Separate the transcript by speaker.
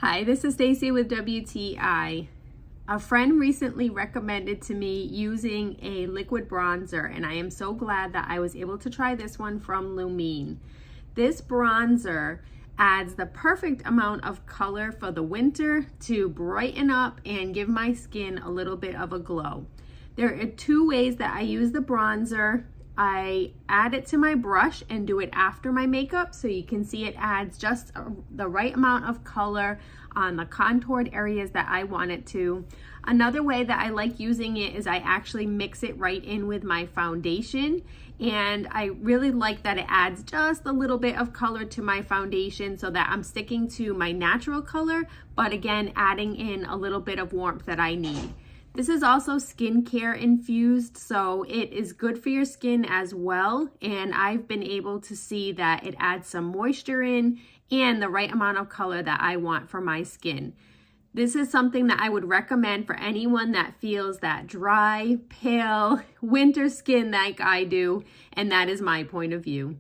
Speaker 1: Hi, this is Stacy with WTI. A friend recently recommended to me using a liquid bronzer, and I am so glad that I was able to try this one from Lumene. This bronzer adds the perfect amount of color for the winter to brighten up and give my skin a little bit of a glow. There are two ways that I use the bronzer. I add it to my brush and do it after my makeup, so you can see it adds just the right amount of color on the contoured areas that I want it to. Another way that I like using it is I actually mix it right in with my foundation, and I really like that it adds just a little bit of color to my foundation so that I'm sticking to my natural color, but again adding in a little bit of warmth that I need. This is also skincare infused, so it is good for your skin as well. And I've been able to see that it adds some moisture in and the right amount of color that I want for my skin. This is something that I would recommend for anyone that feels that dry, pale, winter skin like I do, and that is my point of view.